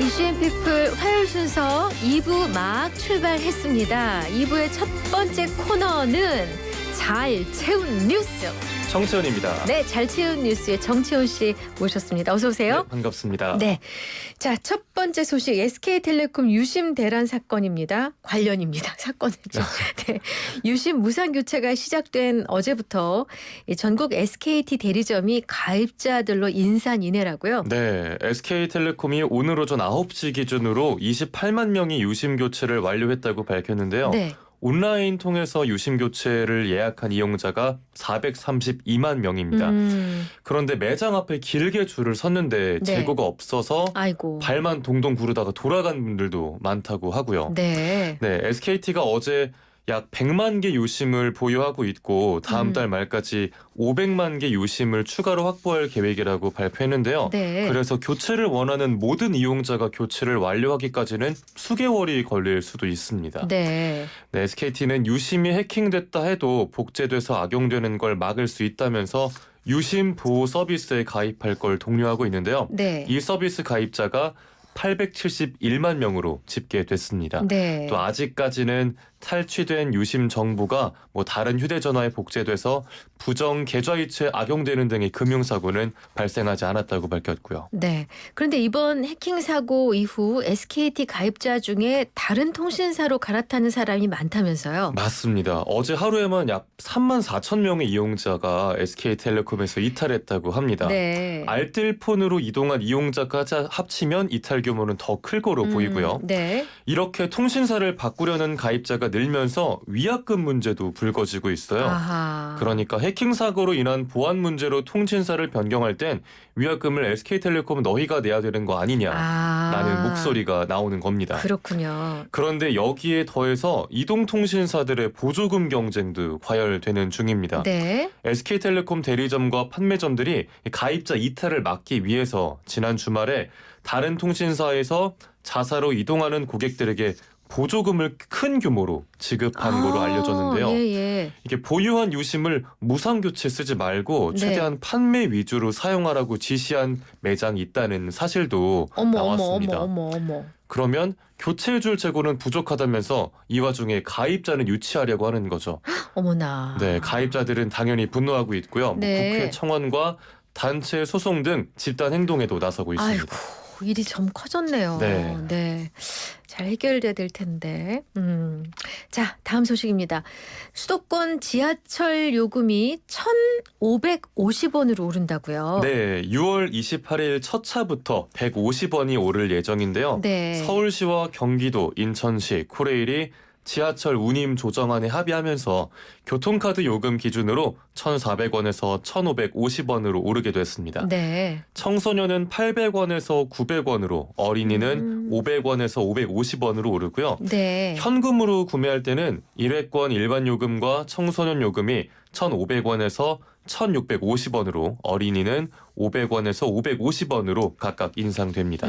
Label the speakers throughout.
Speaker 1: 이슈앤피플 화요일 순서 2부 막 출발했습니다. 2부의 첫 번째 코너는 잘 채운 뉴스.
Speaker 2: 정채원입니다.
Speaker 1: 네, 잘 채운 뉴스의 정채원 씨 모셨습니다. 어서 오세요.
Speaker 2: 네, 반갑습니다.
Speaker 1: 네. 자, 첫 번째 소식 SK텔레콤 유심 대란 사건입니다. 관련입니다. 사건이죠. 네. 유심 무상 교체가 시작된 어제부터 전국 SKT 대리점이 가입자들로 인산인해라고요.
Speaker 2: 네, SK텔레콤이 오늘 오전 9시 기준으로 28만 명이 유심 교체를 완료했다고 밝혔는데요.
Speaker 1: 네.
Speaker 2: 온라인 통해서 유심 교체를 예약한 이용자가 432만 명입니다. 그런데 매장 앞에 길게 줄을 섰는데
Speaker 1: 네.
Speaker 2: 재고가 없어서
Speaker 1: 아이고.
Speaker 2: 발만 동동 구르다가 돌아간 분들도 많다고 하고요.
Speaker 1: 네.
Speaker 2: 네, SKT가 어제 약 100만 개 유심을 보유하고 있고 다음 달 말까지 500만 개 유심을 추가로 확보할 계획이라고 발표했는데요.
Speaker 1: 네.
Speaker 2: 그래서 교체를 원하는 모든 이용자가 교체를 완료하기까지는 수개월이 걸릴 수도 있습니다.
Speaker 1: 네.
Speaker 2: 네, SKT는 유심이 해킹됐다 해도 복제돼서 악용되는 걸 막을 수 있다면서 유심 보호 서비스에 가입할 걸 독려하고 있는데요.
Speaker 1: 네.
Speaker 2: 이 서비스 가입자가 871만 명으로 집계됐습니다.
Speaker 1: 네.
Speaker 2: 또 아직까지는 탈취된 유심 정보가 다른 휴대전화에 복제돼서 부정 계좌이체에 악용되는 등의 금융사고는 발생하지 않았다고 밝혔고요.
Speaker 1: 네. 그런데 이번 해킹 사고 이후 SKT 가입자 중에 다른 통신사로 갈아타는 사람이 많다면서요?
Speaker 2: 맞습니다. 어제 하루에만 약 3만 4천 명의 이용자가 SK텔레콤에서 이탈했다고 합니다.
Speaker 1: 네.
Speaker 2: 알뜰폰으로 이동한 이용자까지 합치면 이탈 규모는 더 클 거로 보이고요.
Speaker 1: 네.
Speaker 2: 이렇게 통신사를 바꾸려는 가입자가 늘면서 위약금 문제도 불거지고 있어요.
Speaker 1: 아하.
Speaker 2: 그러니까 해킹 사고로 인한 보안 문제로 통신사를 변경할 땐 위약금을 SK텔레콤 너희가 내야 되는 거 아니냐라는 목소리가 나오는 겁니다.
Speaker 1: 그렇군요.
Speaker 2: 그런데 여기에 더해서 이동통신사들의 보조금 경쟁도 과열되는 중입니다.
Speaker 1: 네.
Speaker 2: SK텔레콤 대리점과 판매점들이 가입자 이탈을 막기 위해서 지난 주말에 다른 통신사에서 자사로 이동하는 고객들에게 보조금을 큰 규모로 지급한 거로 알려졌는데요.
Speaker 1: 예.
Speaker 2: 이게 보유한 유심을 무상교체 쓰지 말고
Speaker 1: 네.
Speaker 2: 최대한 판매 위주로 사용하라고 지시한 매장이 있다는 사실도 나왔습니다.
Speaker 1: 어머.
Speaker 2: 그러면 교체해줄 재고는 부족하다면서 이 와중에 가입자는 유치하려고 하는 거죠.
Speaker 1: 어머나.
Speaker 2: 네, 가입자들은 당연히 분노하고 있고요.
Speaker 1: 네.
Speaker 2: 국회 청원과 단체 소송 등 집단 행동에도 나서고 있습니다.
Speaker 1: 아이고, 일이 좀 커졌네요.
Speaker 2: 네.
Speaker 1: 잘 해결돼야 될 텐데. 자, 다음 소식입니다. 수도권 지하철 요금이 1,550원으로 오른다고요.
Speaker 2: 네, 6월 28일 첫 차부터 150원이 오를 예정인데요.
Speaker 1: 네.
Speaker 2: 서울시와 경기도, 인천시, 코레일이 지하철 운임 조정안에 합의하면서 교통카드 요금 기준으로 1,400원에서 1,550원으로 오르게 됐습니다.
Speaker 1: 네.
Speaker 2: 청소년은 800원에서 900원으로, 어린이는 500원에서 550원으로 오르고요.
Speaker 1: 네.
Speaker 2: 현금으로 구매할 때는 일회권 일반 요금과 청소년 요금이 1,500원에서 1,650원으로, 어린이는 500원에서 550원으로 각각 인상됩니다.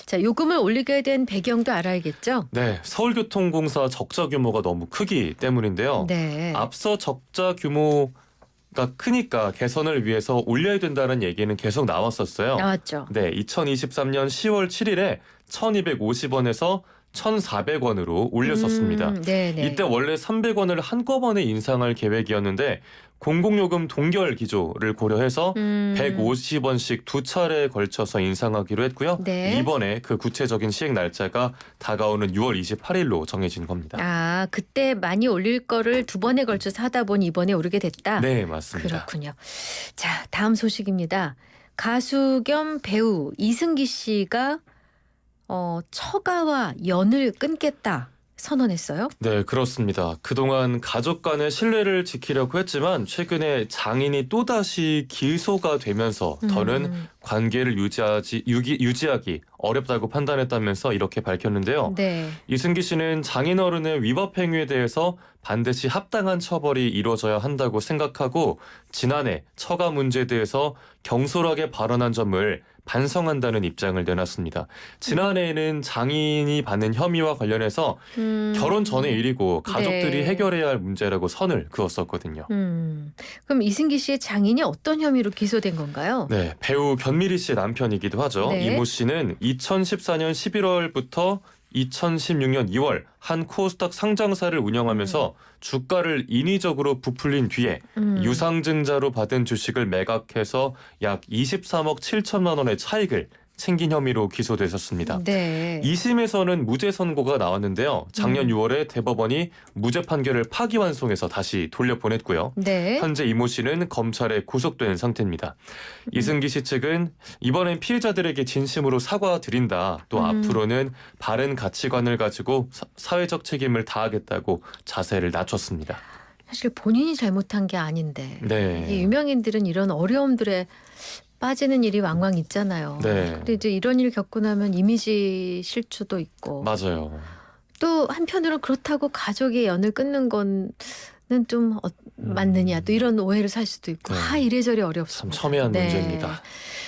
Speaker 1: 자, 요금을 올리게 된 배경도 알아야겠죠?
Speaker 2: 네, 서울교통공사 적자 규모가 너무 크기 때문인데요.
Speaker 1: 네.
Speaker 2: 앞서 적자 규모가 크니까 개선을 위해서 올려야 된다는 얘기는 계속 나왔었어요.
Speaker 1: 나왔죠.
Speaker 2: 네, 2023년 10월 7일에 1,250원에서 1,400원으로 올렸었습니다.
Speaker 1: 네네.
Speaker 2: 이때 원래 300원을 한꺼번에 인상할 계획이었는데 공공요금 동결 기조를 고려해서 150원씩 두 차례에 걸쳐서 인상하기로 했고요.
Speaker 1: 네.
Speaker 2: 이번에 그 구체적인 시행 날짜가 다가오는 6월 28일로 정해진 겁니다.
Speaker 1: 아, 그때 많이 올릴 거를 두 번에 걸쳐서 하다 보니 이번에 오르게 됐다?
Speaker 2: 네, 맞습니다.
Speaker 1: 그렇군요. 자, 다음 소식입니다. 가수 겸 배우 이승기 씨가 처가와 연을 끊겠다 선언했어요?
Speaker 2: 네, 그렇습니다. 그동안 가족 간의 신뢰를 지키려고 했지만 최근에 장인이 또다시 기소가 되면서 더는 관계를 유지하기 어렵다고 판단했다면서 이렇게 밝혔는데요.
Speaker 1: 네.
Speaker 2: 이승기 씨는 장인어른의 위법 행위에 대해서 반드시 합당한 처벌이 이루어져야 한다고 생각하고 지난해 처가 문제에 대해서 경솔하게 발언한 점을 반성한다는 입장을 내놨습니다. 지난해에는 장인이 받는 혐의와 관련해서 결혼 전의 일이고 가족들이
Speaker 1: 네.
Speaker 2: 해결해야 할 문제라고 선을 그었었거든요.
Speaker 1: 그럼 이승기 씨의 장인이 어떤 혐의로 기소된 건가요?
Speaker 2: 네, 배우 견미리 씨의 남편이기도 하죠.
Speaker 1: 네.
Speaker 2: 이모 씨는 2014년 11월부터 2016년 2월 한 코스닥 상장사를 운영하면서 주가를 인위적으로 부풀린 뒤에 유상증자로 받은 주식을 매각해서 약 23억 7천만 원의 차익을 챙긴 혐의로 기소됐었습니다.
Speaker 1: 네.
Speaker 2: 2심에서는 무죄 선고가 나왔는데요. 작년 6월에 대법원이 무죄 판결을 파기환송해서 다시 돌려보냈고요.
Speaker 1: 네.
Speaker 2: 현재 이모 씨는 검찰에 구속된 상태입니다. 이승기 씨 측은 이번엔 피해자들에게 진심으로 사과드린다. 또 앞으로는 바른 가치관을 가지고 사회적 책임을 다하겠다고 자세를 낮췄습니다.
Speaker 1: 사실 본인이 잘못한 게 아닌데
Speaker 2: 네.
Speaker 1: 이 유명인들은 이런 어려움들에 빠지는 일이 왕왕 있잖아요.
Speaker 2: 네.
Speaker 1: 근데 이제 이런 일 겪고 나면 이미지 실추도 있고
Speaker 2: 맞아요.
Speaker 1: 또 한편으로 그렇다고 가족의 연을 끊는 거는 좀 맞느냐 또 이런 오해를 살 수도 있고
Speaker 2: 네.
Speaker 1: 이래저래
Speaker 2: 참
Speaker 1: 어렵습니다.
Speaker 2: 첨예한
Speaker 1: 네.
Speaker 2: 문제입니다.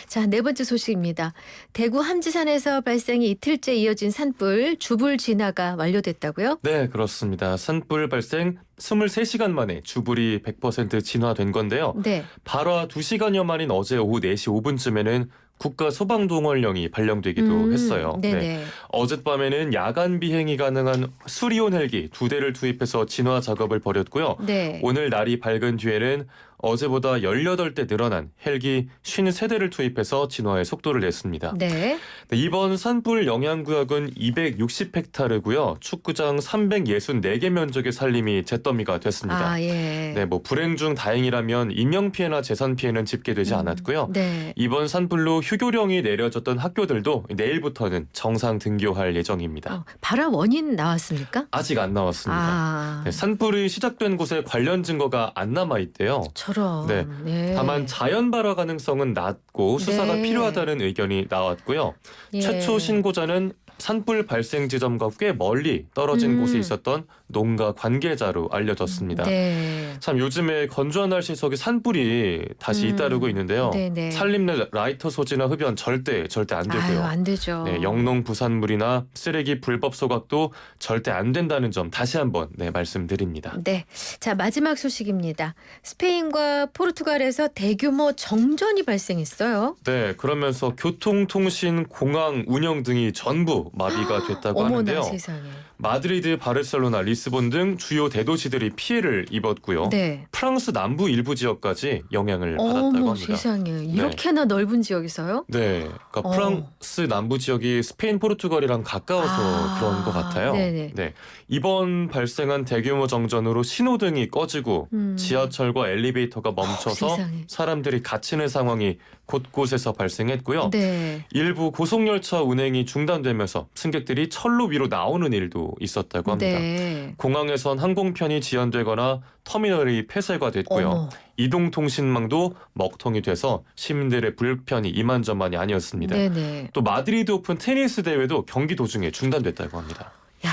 Speaker 1: 자, 네 번째 소식입니다. 대구 함지산에서 발생이 이틀째 이어진 산불 주불 진화가 완료됐다고요?
Speaker 2: 네, 그렇습니다. 산불 발생 23시간 만에 주불이 100% 진화된 건데요.
Speaker 1: 네.
Speaker 2: 발화 2시간여 만인 어제 오후 4시 5분쯤에는 국가 소방동원령이 발령되기도 했어요.
Speaker 1: 네네.
Speaker 2: 어젯밤에는 야간 비행이 가능한 수리온 헬기 2대를 투입해서 진화 작업을 벌였고요.
Speaker 1: 네.
Speaker 2: 오늘 날이 밝은 뒤에는 어제보다 18대 늘어난 헬기 53대를 투입해서 진화에 속도를 냈습니다.
Speaker 1: 네.
Speaker 2: 네, 이번 산불 영향구역은 260헥타르고요. 축구장 364개 면적의 산림이 잿더미가 됐습니다.
Speaker 1: 아, 예.
Speaker 2: 네, 뭐 불행 중 다행이라면 인명피해나 재산피해는 집계되지 않았고요.
Speaker 1: 네.
Speaker 2: 이번 산불로 휴교령이 내려졌던 학교들도 내일부터는 정상 등교할 예정입니다.
Speaker 1: 발화 원인 나왔습니까?
Speaker 2: 아직 안 나왔습니다.
Speaker 1: 아,
Speaker 2: 네, 산불이 시작된 곳에 관련 증거가 안 남아있대요.
Speaker 1: 저런.
Speaker 2: 네.
Speaker 1: 네.
Speaker 2: 다만 자연 발화 가능성은 낮고 수사가
Speaker 1: 네.
Speaker 2: 필요하다는 의견이 나왔고요.
Speaker 1: 예.
Speaker 2: 최초 신고자는 산불 발생 지점과 꽤 멀리 떨어진 곳에 있었던 농가 관계자로 알려졌습니다.
Speaker 1: 네.
Speaker 2: 참 요즘에 건조한 날씨 속에 산불이 다시 잇따르고 있는데요.
Speaker 1: 네네.
Speaker 2: 산림 내 라이터 소지나 흡연 절대 안
Speaker 1: 아유,
Speaker 2: 되고요.
Speaker 1: 안 되죠.
Speaker 2: 네, 영농 부산물이나 쓰레기 불법 소각도 절대 안 된다는 점 다시 한번 말씀드립니다.
Speaker 1: 네. 자, 마지막 소식입니다. 스페인과 포르투갈에서 대규모 정전이 발생했어요.
Speaker 2: 네, 그러면서 교통, 통신, 공항 운영 등이 전부 마비가 됐다고
Speaker 1: 어머나
Speaker 2: 하는데요.
Speaker 1: 세상에.
Speaker 2: 마드리드, 바르셀로나, 리스본 등 주요 대도시들이 피해를 입었고요.
Speaker 1: 네.
Speaker 2: 프랑스 남부 일부 지역까지 영향을 받았다고
Speaker 1: 어머
Speaker 2: 합니다.
Speaker 1: 세상에. 이렇게나 넓은 지역에서요?
Speaker 2: 네, 그러니까 프랑스 남부 지역이 스페인, 포르투갈이랑 가까워서 그런 것 같아요.
Speaker 1: 네네.
Speaker 2: 네, 이번 발생한 대규모 정전으로 신호등이 꺼지고 지하철과 엘리베이터가 멈춰서
Speaker 1: 세상에.
Speaker 2: 사람들이 갇히는 상황이 곳곳에서 발생했고요.
Speaker 1: 네.
Speaker 2: 일부 고속열차 운행이 중단되면서 승객들이 철로 위로 나오는 일도 있었다고 합니다.
Speaker 1: 네.
Speaker 2: 공항에선 항공편이 지연되거나 터미널이 폐쇄가 됐고요.
Speaker 1: 어머.
Speaker 2: 이동통신망도 먹통이 돼서 시민들의 불편이 이만저만이 아니었습니다.
Speaker 1: 네네.
Speaker 2: 또 마드리드 오픈 테니스 대회도 경기 도중에 중단됐다고 합니다.
Speaker 1: 야.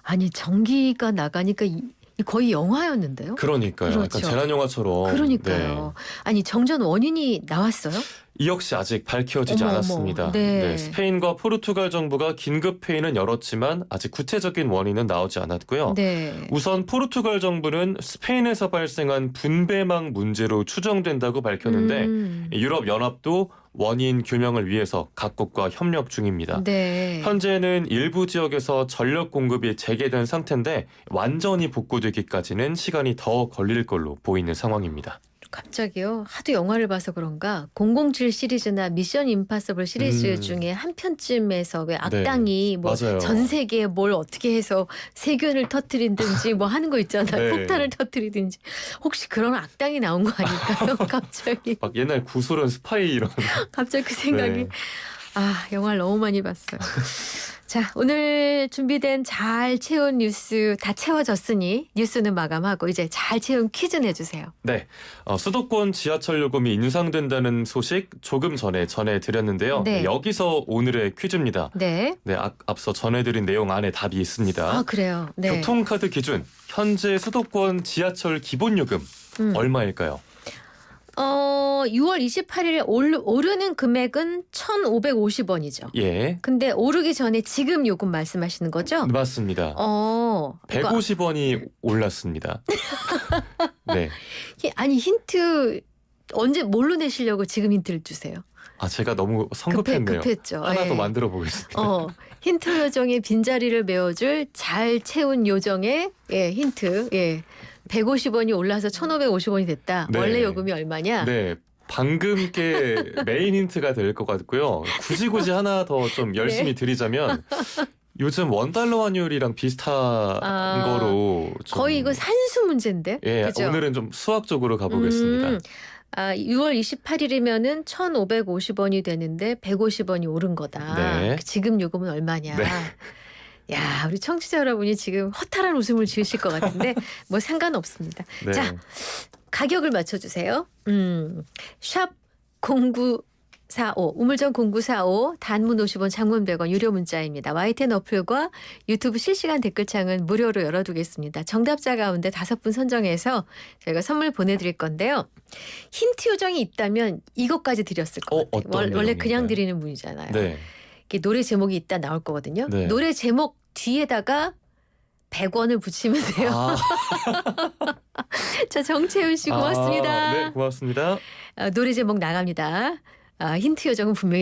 Speaker 1: 아니 전기가 나가니까 거의 영화였는데요?
Speaker 2: 그러니까요.
Speaker 1: 그렇죠.
Speaker 2: 약간 재난 영화처럼.
Speaker 1: 그러니까요.
Speaker 2: 네.
Speaker 1: 아니 정전 원인이 나왔어요?
Speaker 2: 이 역시 아직 밝혀지지
Speaker 1: 어머,
Speaker 2: 않았습니다.
Speaker 1: 어머. 네.
Speaker 2: 스페인과 포르투갈 정부가 긴급 회의는 열었지만 아직 구체적인 원인은 나오지 않았고요.
Speaker 1: 네.
Speaker 2: 우선 포르투갈 정부는 스페인에서 발생한 분배망 문제로 추정된다고 밝혔는데 유럽 연합도 원인 규명을 위해서 각국과 협력 중입니다.
Speaker 1: 네.
Speaker 2: 현재는 일부 지역에서 전력 공급이 재개된 상태인데 완전히 복구되기까지는 시간이 더 걸릴 걸로 보이는 상황입니다.
Speaker 1: 갑자기요. 하도 영화를 봐서 그런가 007 시리즈나 미션 임파서블 시리즈 중에 한 편쯤에서 왜 악당이 뭐
Speaker 2: 맞아요.
Speaker 1: 전 세계에 뭘 어떻게 해서 세균을 터뜨리든지 뭐 하는 거 있잖아요.
Speaker 2: 네.
Speaker 1: 폭탄을 터뜨리든지 혹시 그런 악당이 나온 거 아닐까요? 갑자기
Speaker 2: 막 옛날 구소련 스파이 이런.
Speaker 1: 갑자기 그 생각이
Speaker 2: 네.
Speaker 1: 아 영화를 너무 많이 봤어요. 자 오늘 준비된 잘 채운 뉴스 다 채워졌으니 뉴스는 마감하고 이제 잘 채운 퀴즈 내주세요.
Speaker 2: 네, 수도권 지하철 요금이 인상된다는 소식 조금 전에 전해드렸는데요.
Speaker 1: 네.
Speaker 2: 여기서 오늘의 퀴즈입니다.
Speaker 1: 네.
Speaker 2: 네, 앞서 전해드린 내용 안에 답이 있습니다.
Speaker 1: 아 그래요. 네.
Speaker 2: 교통카드 기준 현재 수도권 지하철 기본 요금 얼마일까요?
Speaker 1: 6월 28일에 오르는 금액은 1,550원이죠.
Speaker 2: 예.
Speaker 1: 근데 오르기 전에 지금 요금 말씀하시는 거죠?
Speaker 2: 맞습니다.
Speaker 1: 그러니까
Speaker 2: 150원이 올랐습니다. 네.
Speaker 1: 아니 힌트 언제 뭘로 내시려고 지금 힌트를 주세요?
Speaker 2: 아, 제가 너무 성급했네요.
Speaker 1: 급했죠.
Speaker 2: 하나
Speaker 1: 예.
Speaker 2: 더 만들어 보겠습니다.
Speaker 1: 힌트 요정의 빈자리를 메워줄 잘 채운 요정의 힌트. 150원이 올라서 1,550원이 됐다.
Speaker 2: 네.
Speaker 1: 원래 요금이 얼마냐?
Speaker 2: 네. 방금 게 메인 힌트가 될 것 같고요. 굳이 하나 더 좀 열심히 드리자면 요즘 원달러 환율이랑 비슷한 거로 좀
Speaker 1: 거의 이거 산수 문제인데.
Speaker 2: 예,
Speaker 1: 그죠?
Speaker 2: 오늘은 좀 수학적으로 가보겠습니다.
Speaker 1: 6월 28일이면은 1,550원이 되는데 150원이 오른 거다.
Speaker 2: 네.
Speaker 1: 지금 요금은 얼마냐?
Speaker 2: 네.
Speaker 1: 야, 우리 청취자 여러분이 지금 허탈한 웃음을 지으실 것 같은데 뭐 상관없습니다.
Speaker 2: 네.
Speaker 1: 자, 가격을 맞춰주세요. 샵 0945 우물정 0945 단문 50원 장문 100원 유료 문자입니다. YTN 어플과 유튜브 실시간 댓글창은 무료로 열어두겠습니다. 정답자 가운데 5분 선정해서 저희가 선물 보내드릴 건데요. 힌트 요정이 있다면 이것까지 드렸을 것 같아요.
Speaker 2: 어떤
Speaker 1: 원래 그냥
Speaker 2: 내용인가요?
Speaker 1: 드리는 분이잖아요.
Speaker 2: 네.
Speaker 1: 이게 노래 제목이 있다 나올 거거든요.
Speaker 2: 네.
Speaker 1: 노래 제목 뒤에다가 100원을 붙이면 돼요. 자, 정채훈 씨 고맙습니다.
Speaker 2: 네, 고맙습니다.
Speaker 1: 노래 제목 나갑니다. 힌트 요정은 분명히